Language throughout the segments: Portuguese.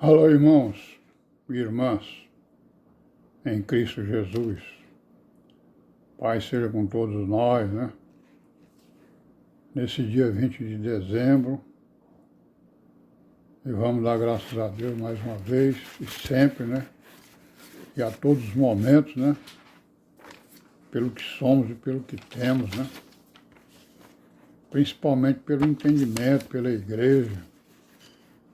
Alô, irmãos e irmãs, em Cristo Jesus. Pai seja com todos nós, né? Nesse dia 20 de dezembro, e vamos dar graças a Deus mais uma vez, e sempre, né? E a todos os momentos, né? Pelo que somos e pelo que temos, né? Principalmente pelo entendimento, pela igreja,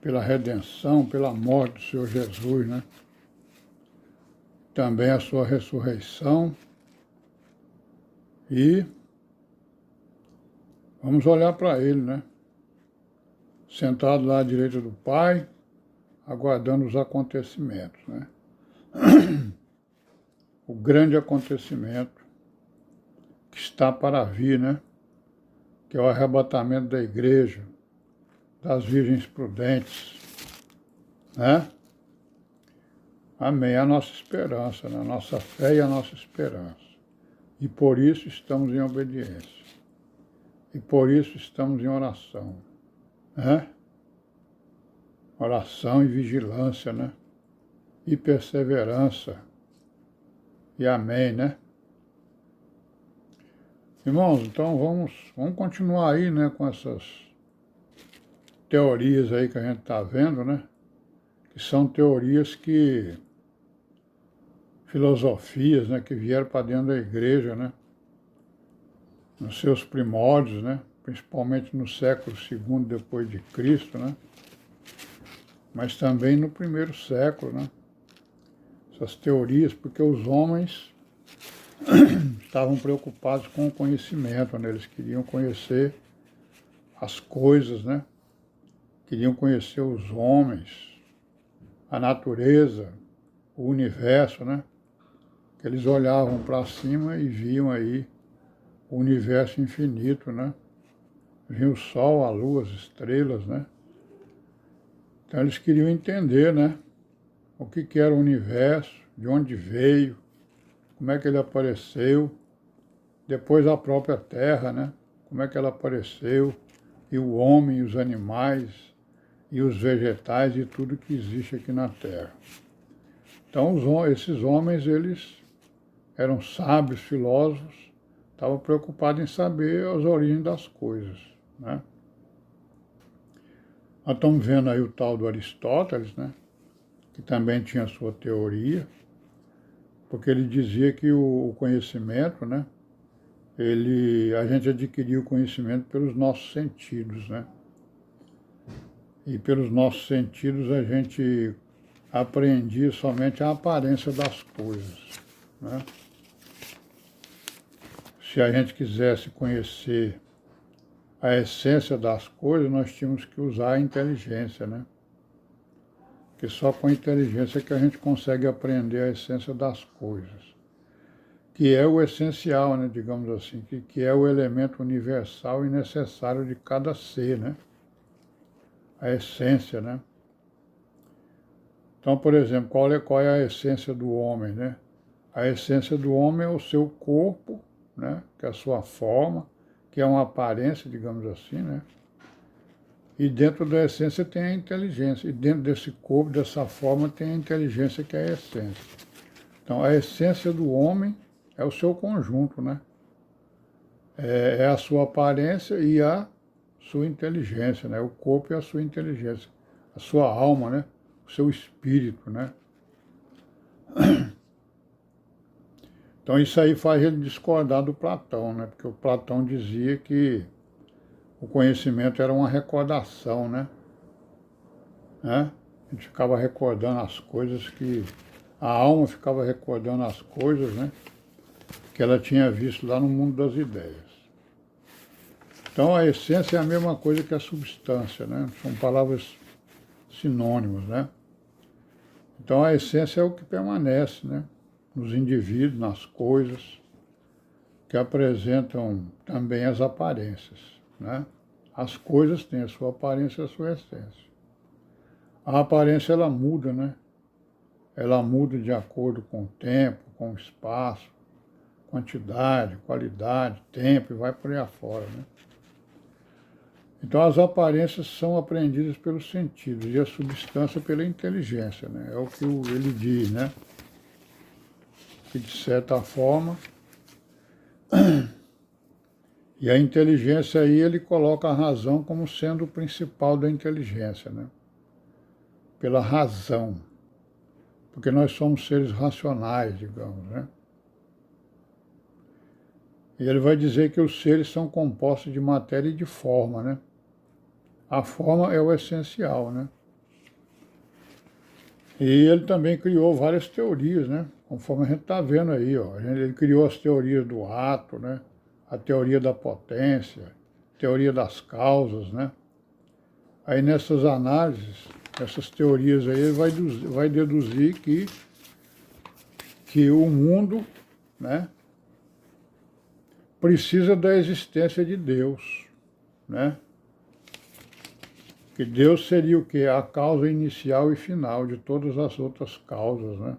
pela redenção, pela morte do Senhor Jesus, né? Também a sua ressurreição. E vamos olhar para ele, né? Sentado lá à direita do Pai, aguardando os acontecimentos, né? O grande acontecimento que está para vir, né? Que é o arrebatamento da igreja, das virgens prudentes, né? Amém. É a nossa esperança, né? A nossa fé e a nossa esperança. E por isso estamos em obediência. E por isso estamos em oração, né? Oração e vigilância, né? E perseverança. E amém, né? Irmãos, então vamos continuar aí, né, com essas teorias aí que a gente está vendo, né? Que são teorias filosofias, né, que vieram para dentro da igreja, né? Nos seus primórdios, né? Principalmente no século II depois de Cristo, né? Mas também no primeiro século, né? Essas teorias, porque os homens estavam preocupados com o conhecimento, né? Eles queriam conhecer as coisas, né? Queriam conhecer os homens, a natureza, o universo, né? Que eles olhavam para cima e viam aí o universo infinito, né? Viam o sol, a lua, as estrelas, né? Então eles queriam entender, né? O que era o universo, de onde veio, como é que ele apareceu, depois a própria Terra, né? Como é que ela apareceu, e o homem, e os animais, e os vegetais, e tudo que existe aqui na Terra. Então esses homens, eles eram sábios, filósofos, estavam preocupados em saber as origens das coisas, né? Nós estamos vendo aí o tal do Aristóteles, né? Que também tinha sua teoria, porque ele dizia que o conhecimento, né? A gente adquiria o conhecimento pelos nossos sentidos, né? E pelos nossos sentidos a gente aprendia somente a aparência das coisas, né? Se a gente quisesse conhecer a essência das coisas, nós tínhamos que usar a inteligência, né? Porque só com a inteligência que a gente consegue aprender a essência das coisas, que é o essencial, né, digamos assim, que é o elemento universal e necessário de cada ser, né? A essência, né? Então, por exemplo, qual é a essência do homem, né? A essência do homem é o seu corpo, né? Que é a sua forma, que é uma aparência, digamos assim, né? E dentro da essência tem a inteligência. E dentro desse corpo, dessa forma, tem a inteligência que é a essência. Então, a essência do homem é o seu conjunto, né? É a sua aparência e a sua inteligência, né? O corpo é a sua inteligência, a sua alma, né? O seu espírito, né? Então, isso aí faz ele discordar do Platão, né? Porque o Platão dizia que o conhecimento era uma recordação, né? A gente ficava recordando as coisas a alma ficava recordando as coisas, né? Que ela tinha visto lá no mundo das ideias. Então a essência é a mesma coisa que a substância, né? São palavras sinônimas, né? Então a essência é o que permanece, né? Nos indivíduos, nas coisas, que apresentam também as aparências, né? As coisas têm a sua aparência e a sua essência. A aparência ela muda, né? Ela muda de acordo com o tempo, com o espaço, quantidade, qualidade, tempo, e vai por aí afora, né? Então as aparências são apreendidas pelos sentidos e a substância pela inteligência, né? É o que ele diz, né? Que de certa forma, e a inteligência aí ele coloca a razão como sendo o principal da inteligência, né? Pela razão, porque nós somos seres racionais, digamos, né? E ele vai dizer que os seres são compostos de matéria e de forma, né? A forma é o essencial, né? E ele também criou várias teorias, né? Conforme a gente está vendo aí, ó. Ele criou as teorias do ato, né? A teoria da potência, teoria das causas, né? Aí nessas análises, essas teorias aí, ele vai deduzir que o mundo, né? Precisa da existência de Deus, né? Que Deus seria o quê? A causa inicial e final de todas as outras causas, né?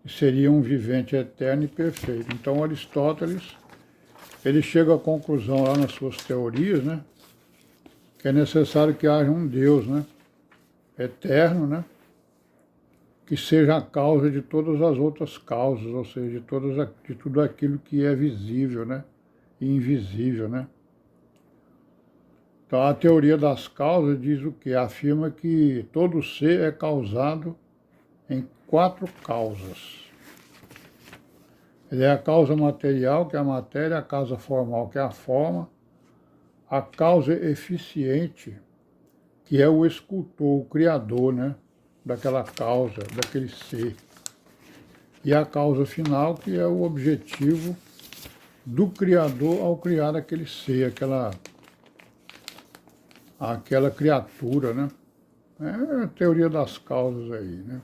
E seria um vivente eterno e perfeito. Então Aristóteles, ele chega à conclusão lá nas suas teorias, né? Que é necessário que haja um Deus, né? Eterno, né? Que seja a causa de todas as outras causas, ou seja, de tudo aquilo que é visível, né? E invisível, né? Então, a teoria das causas diz o quê? Afirma que todo ser é causado em 4 causas. Ele é a causa material, que é a matéria, a causa formal, que é a forma, a causa eficiente, que é o escultor, o criador, né? Daquela causa, daquele ser. E a causa final, que é o objetivo do criador ao criar aquele ser, aquela criatura, né? É a teoria das causas aí, né?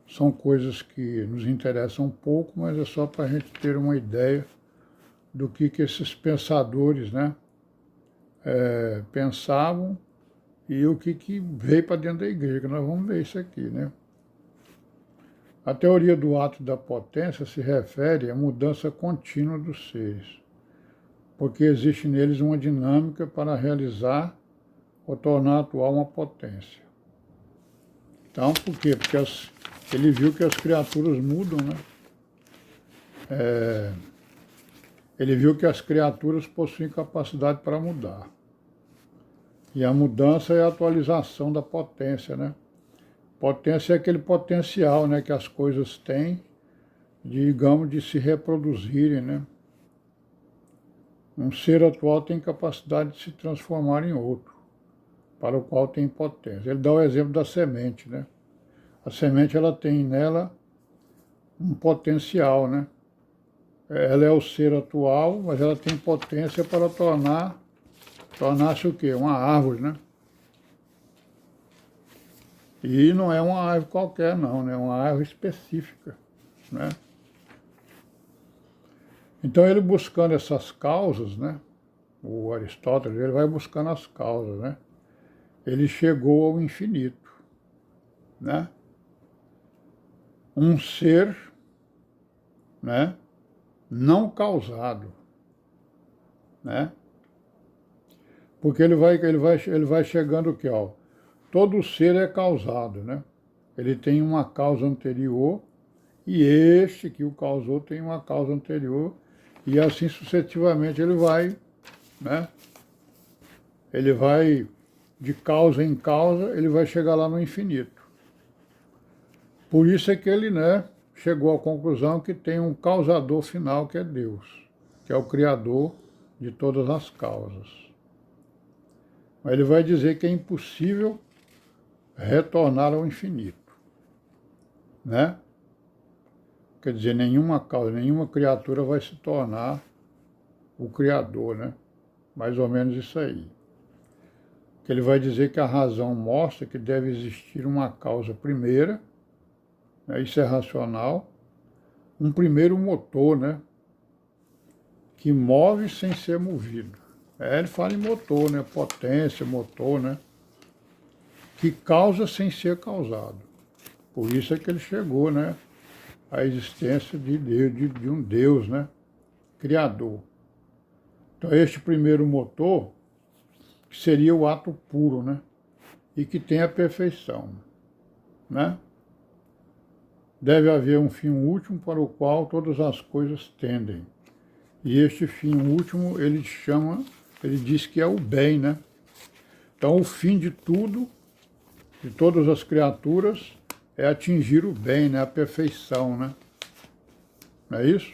São coisas que nos interessam um pouco, mas é só para a gente ter uma ideia do que esses pensadores, né? Pensavam e o que veio para dentro da igreja, que nós vamos ver isso aqui, né? A teoria do ato da potência se refere à mudança contínua dos seres, porque existe neles uma dinâmica para realizar ou tornar atual uma potência. Então, por quê? Porque ele viu que as criaturas mudam, né? Ele viu que as criaturas possuem capacidade para mudar. E a mudança é a atualização da potência, né? Potência é aquele potencial, né, que as coisas têm, digamos, de se reproduzirem, né? Um ser atual tem capacidade de se transformar em outro, para o qual tem potência. Ele dá o exemplo da semente, né? A semente, ela tem nela um potencial, né? Ela é o ser atual, mas ela tem potência para tornar-se o quê? Uma árvore, né? E não é uma árvore qualquer, não, né? É uma árvore específica, né? Então, ele buscando essas causas, né? O Aristóteles, ele vai buscando as causas, né? Ele chegou ao infinito, né? Um ser, né? Não causado, né? Porque ele vai chegando o quê, ó? Todo ser é causado, né? Ele tem uma causa anterior e este que o causou tem uma causa anterior e assim sucessivamente ele vai, né? Ele vai de causa em causa, ele vai chegar lá no infinito. Por isso é que ele, né, chegou à conclusão que tem um causador final que é Deus, que é o criador de todas as causas. Mas ele vai dizer que é impossível retornar ao infinito, né? Quer dizer, nenhuma causa, nenhuma criatura vai se tornar o Criador, né? Mais ou menos isso aí. Que ele vai dizer que a razão mostra que deve existir uma causa primeira, né? Isso é racional, um primeiro motor, né? Que move sem ser movido. Ele fala em motor, né? Potência, motor, né? Que causa sem ser causado. Por isso é que ele chegou, né, à existência de Deus, de um Deus, né, criador. Então este primeiro motor, que seria o ato puro, né? E que tem a perfeição, né? Deve haver um fim último para o qual todas as coisas tendem. E este fim último, ele diz que é o bem, né? Então, o fim de tudo, de todas as criaturas, é atingir o bem, né? A perfeição, né? Não é isso?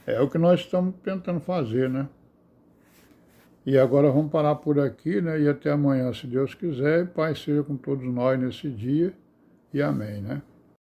É o que nós estamos tentando fazer, né? E agora vamos parar por aqui, né? E até amanhã, se Deus quiser. Pai seja com todos nós nesse dia. E amém, né?